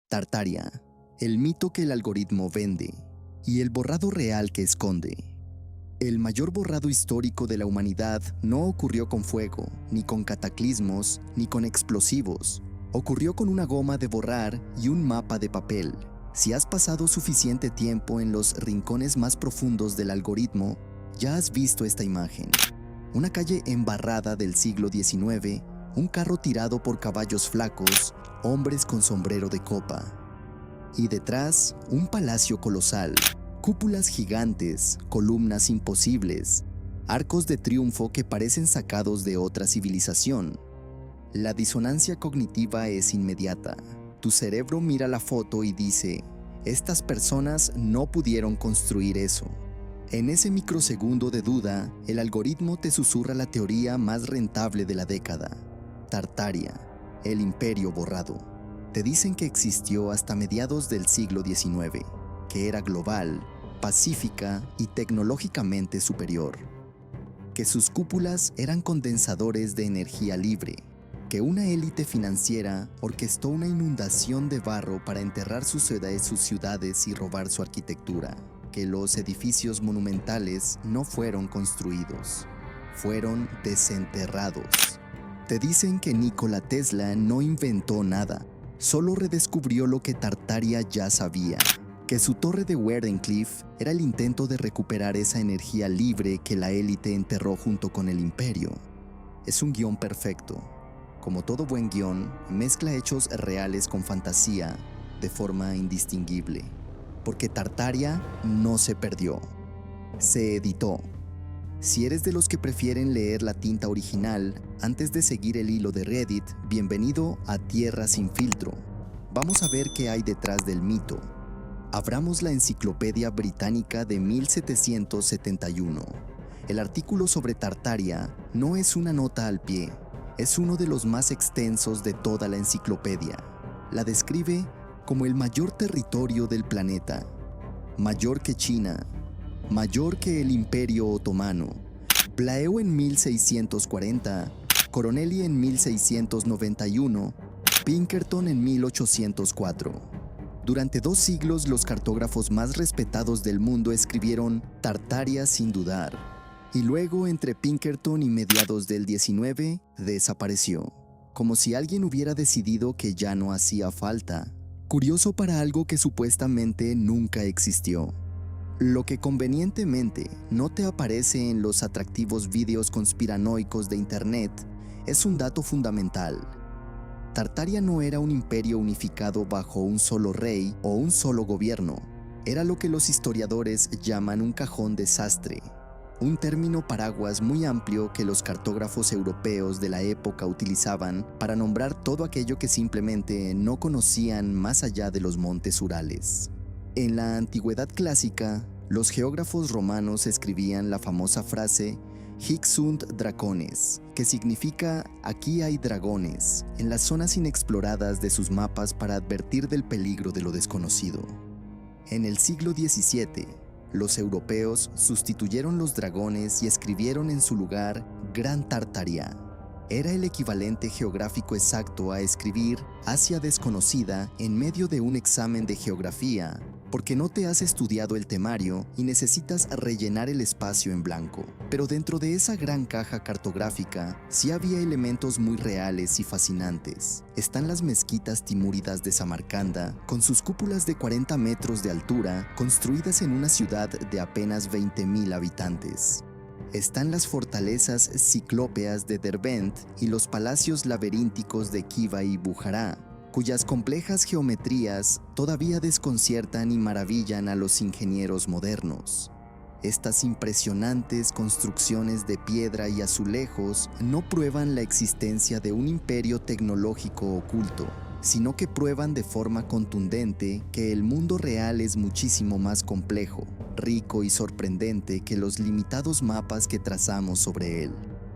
Tartaria, el mito que el algoritmo vende y el borrado real que esconde. El mayor borrado histórico de la humanidad no ocurrió con fuego, ni con cataclismos, ni con explosivos. Ocurrió con una goma de borrar y un mapa de papel. Si has pasado suficiente tiempo en los rincones más profundos del algoritmo, ya has visto esta imagen. Una calle embarrada del siglo XIX, un carro tirado por caballos flacos, hombres con sombrero de copa. Y detrás, un palacio colosal, cúpulas gigantes, columnas imposibles, arcos de triunfo que parecen sacados de otra civilización. La disonancia cognitiva es inmediata. Tu cerebro mira la foto y dice, estas personas no pudieron construir eso. En ese microsegundo de duda, el algoritmo te susurra la teoría más rentable de la década. Tartaria, el imperio borrado. Te dicen que existió hasta mediados del siglo XIX, que era global, pacífica y tecnológicamente superior. Que sus cúpulas eran condensadores de energía libre. Que una élite financiera orquestó una inundación de barro para enterrar sus ciudades y robar su arquitectura. Que los edificios monumentales no fueron construidos, fueron desenterrados. Te dicen que Nikola Tesla no inventó nada, solo redescubrió lo que Tartaria ya sabía, que su torre de Wardenclyffe era el intento de recuperar esa energía libre que la élite enterró junto con el imperio. Es un guión perfecto. Como todo buen guión, mezcla hechos reales con fantasía de forma indistinguible. Porque Tartaria no se perdió, se editó. Si eres de los que prefieren leer la tinta original antes de seguir el hilo de Reddit, bienvenido a Tierra sin filtro. Vamos a ver qué hay detrás del mito. Abramos la Enciclopedia Británica de 1771. El artículo sobre Tartaria no es una nota al pie, es uno de los más extensos de toda la enciclopedia. La describe como el mayor territorio del planeta, mayor que China, mayor que el Imperio Otomano, Blaeu en 1640, Coronelli en 1691, Pinkerton en 1804. Durante 2 siglos los cartógrafos más respetados del mundo escribieron Tartaria sin dudar, y luego entre Pinkerton y mediados del 19 desapareció, como si alguien hubiera decidido que ya no hacía falta. Curioso para algo que supuestamente nunca existió. Lo que convenientemente no te aparece en los atractivos vídeos conspiranoicos de internet es un dato fundamental. Tartaria no era un imperio unificado bajo un solo rey o un solo gobierno. Era lo que los historiadores llaman un cajón desastre, un término paraguas muy amplio que los cartógrafos europeos de la época utilizaban para nombrar todo aquello que simplemente no conocían más allá de los montes Urales. En la antigüedad clásica, los geógrafos romanos escribían la famosa frase Hic sunt dracones, que significa aquí hay dragones, en las zonas inexploradas de sus mapas para advertir del peligro de lo desconocido. En el siglo XVII, los europeos sustituyeron los dragones y escribieron en su lugar Gran Tartaria. Era el equivalente geográfico exacto a escribir Asia desconocida en medio de un examen de geografía, porque no te has estudiado el temario y necesitas rellenar el espacio en blanco. Pero dentro de esa gran caja cartográfica sí había elementos muy reales y fascinantes. Están las mezquitas timúridas de Samarcanda, con sus cúpulas de 40 metros de altura, construidas en una ciudad de apenas 20.000 habitantes. Están las fortalezas ciclópeas de Derbent y los palacios laberínticos de Khiva y Bujará, cuyas complejas geometrías todavía desconciertan y maravillan a los ingenieros modernos. Estas impresionantes construcciones de piedra y azulejos no prueban la existencia de un imperio tecnológico oculto, sino que prueban de forma contundente que el mundo real es muchísimo más complejo, rico y sorprendente que los limitados mapas que trazamos sobre él.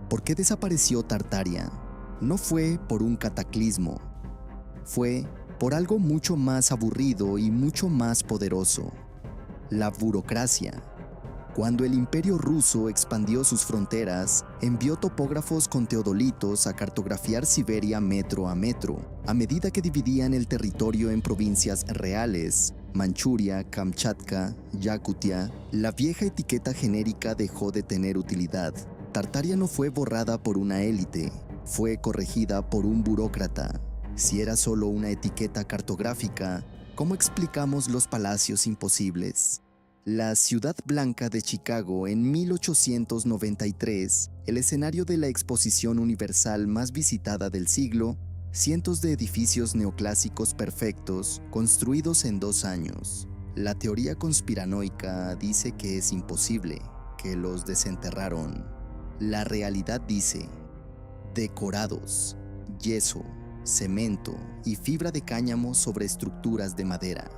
¿Por qué desapareció Tartaria? No fue por un cataclismo, fue por algo mucho más aburrido y mucho más poderoso: la burocracia. Cuando el Imperio ruso expandió sus fronteras, envió topógrafos con teodolitos a cartografiar Siberia metro a metro, a medida que dividían el territorio en provincias reales. Manchuria, Kamchatka, Yakutia, la vieja etiqueta genérica dejó de tener utilidad. Tartaria no fue borrada por una élite, fue corregida por un burócrata. Si era solo una etiqueta cartográfica, ¿cómo explicamos los palacios imposibles? La Ciudad Blanca de Chicago en 1893, el escenario de la exposición universal más visitada del siglo, cientos de edificios neoclásicos perfectos construidos en 2 años. La teoría conspiranoica dice que es imposible, que los desenterraron. La realidad dice: decorados, yeso, cemento y fibra de cáñamo sobre estructuras de madera.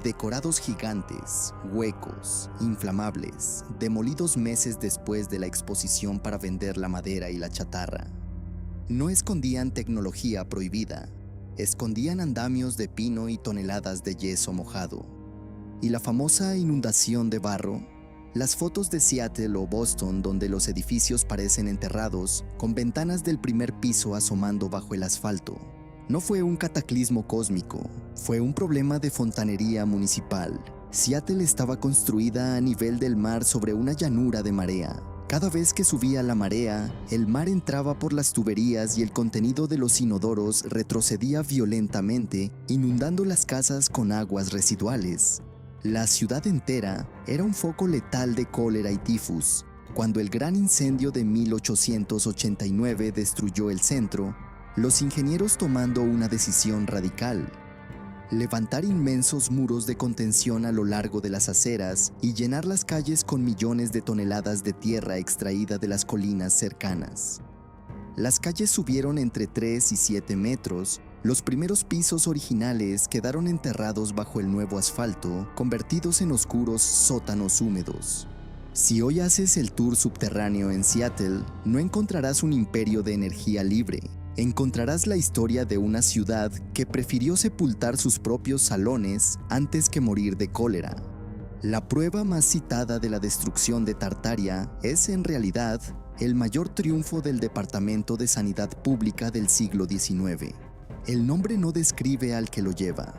Decorados gigantes, huecos, inflamables, demolidos meses después de la exposición para vender la madera y la chatarra. No escondían tecnología prohibida, escondían andamios de pino y toneladas de yeso mojado. Y la famosa inundación de barro, las fotos de Seattle o Boston donde los edificios parecen enterrados, con ventanas del primer piso asomando bajo el asfalto. No fue un cataclismo cósmico, fue un problema de fontanería municipal. Seattle estaba construida a nivel del mar sobre una llanura de marea. Cada vez que subía la marea, el mar entraba por las tuberías y el contenido de los inodoros retrocedía violentamente, inundando las casas con aguas residuales. La ciudad entera era un foco letal de cólera y tifus. Cuando el gran incendio de 1889 destruyó el centro, los ingenieros tomando una decisión radical: levantar inmensos muros de contención a lo largo de las aceras y llenar las calles con millones de toneladas de tierra extraída de las colinas cercanas. Las calles subieron entre 3 y 7 metros, los primeros pisos originales quedaron enterrados bajo el nuevo asfalto, convertidos en oscuros sótanos húmedos. Si hoy haces el tour subterráneo en Seattle, no encontrarás un imperio de energía libre. Encontrarás la historia de una ciudad que prefirió sepultar sus propios salones antes que morir de cólera. La prueba más citada de la destrucción de Tartaria es, en realidad, el mayor triunfo del Departamento de Sanidad Pública del siglo XIX. El nombre no describe al que lo lleva,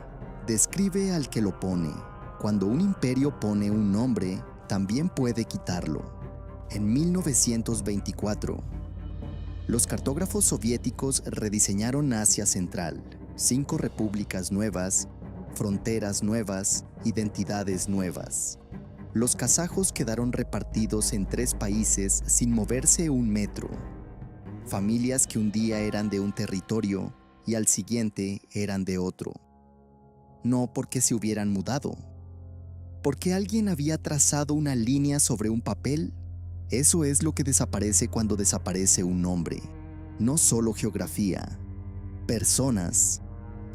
describe al que lo pone. Cuando un imperio pone un nombre, también puede quitarlo. En 1924, los cartógrafos soviéticos rediseñaron Asia Central, 5 repúblicas nuevas, fronteras nuevas, identidades nuevas. Los kazajos quedaron repartidos en 3 países sin moverse un metro. Familias que un día eran de un territorio y al siguiente eran de otro. No porque se hubieran mudado, porque alguien había trazado una línea sobre un papel. Eso es lo que desaparece cuando desaparece un nombre. No solo geografía, personas.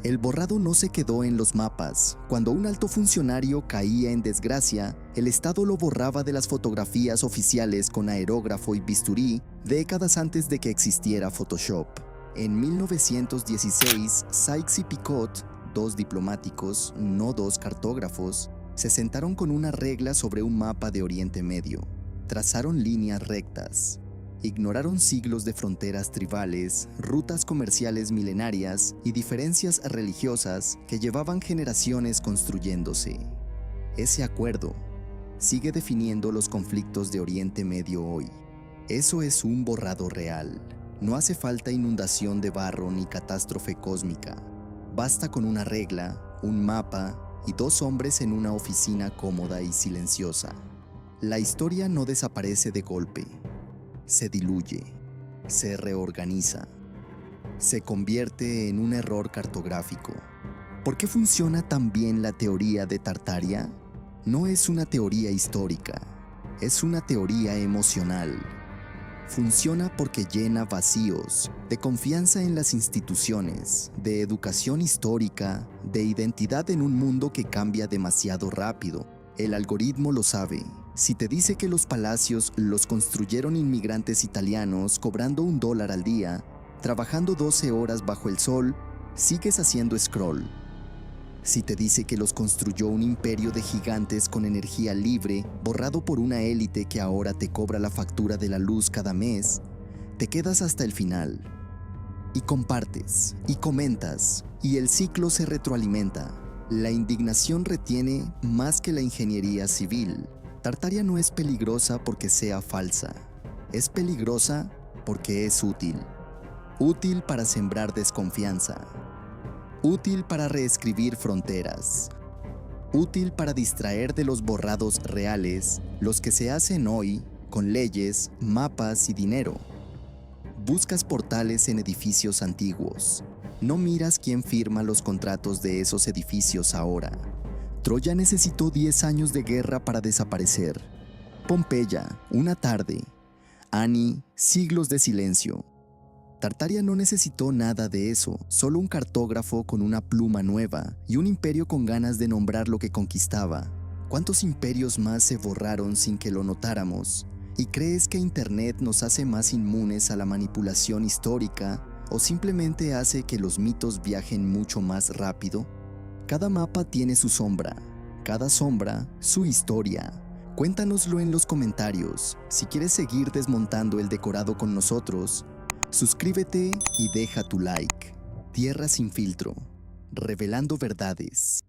El borrado no se quedó en los mapas. Cuando un alto funcionario caía en desgracia, el Estado lo borraba de las fotografías oficiales con aerógrafo y bisturí décadas antes de que existiera Photoshop. En 1916, Sykes y Picot, 2 diplomáticos, no 2 cartógrafos, se sentaron con una regla sobre un mapa de Oriente Medio. Trazaron líneas rectas, ignoraron siglos de fronteras tribales, rutas comerciales milenarias y diferencias religiosas que llevaban generaciones construyéndose. Ese acuerdo sigue definiendo los conflictos de Oriente Medio hoy. Eso es un borrado real. No hace falta inundación de barro ni catástrofe cósmica. Basta con una regla, un mapa y 2 hombres en una oficina cómoda y silenciosa. La historia no desaparece de golpe, se diluye, se reorganiza, se convierte en un error cartográfico. ¿Por qué funciona tan bien la teoría de Tartaria? No es una teoría histórica, es una teoría emocional. Funciona porque llena vacíos de confianza en las instituciones, de educación histórica, de identidad en un mundo que cambia demasiado rápido. El algoritmo lo sabe. Si te dice que los palacios los construyeron inmigrantes italianos cobrando $1 al día, trabajando 12 horas bajo el sol, sigues haciendo scroll. Si te dice que los construyó un imperio de gigantes con energía libre, borrado por una élite que ahora te cobra la factura de la luz cada mes, te quedas hasta el final. Y compartes, y comentas, y el ciclo se retroalimenta. La indignación retiene más que la ingeniería civil. Tartaria no es peligrosa porque sea falsa. Es peligrosa porque es útil. Útil para sembrar desconfianza. Útil para reescribir fronteras. Útil para distraer de los borrados reales, los que se hacen hoy con leyes, mapas y dinero. Buscas portales en edificios antiguos. No miras quién firma los contratos de esos edificios ahora. Troya necesitó 10 años de guerra para desaparecer. Pompeya, una tarde. Ani, siglos de silencio. Tartaria no necesitó nada de eso, solo un cartógrafo con una pluma nueva y un imperio con ganas de nombrar lo que conquistaba. ¿Cuántos imperios más se borraron sin que lo notáramos? ¿Y crees que Internet nos hace más inmunes a la manipulación histórica o simplemente hace que los mitos viajen mucho más rápido? Cada mapa tiene su sombra, cada sombra su historia. Cuéntanoslo en los comentarios. Si quieres seguir desmontando el decorado con nosotros, suscríbete y deja tu like. Tierra sin filtro, revelando verdades.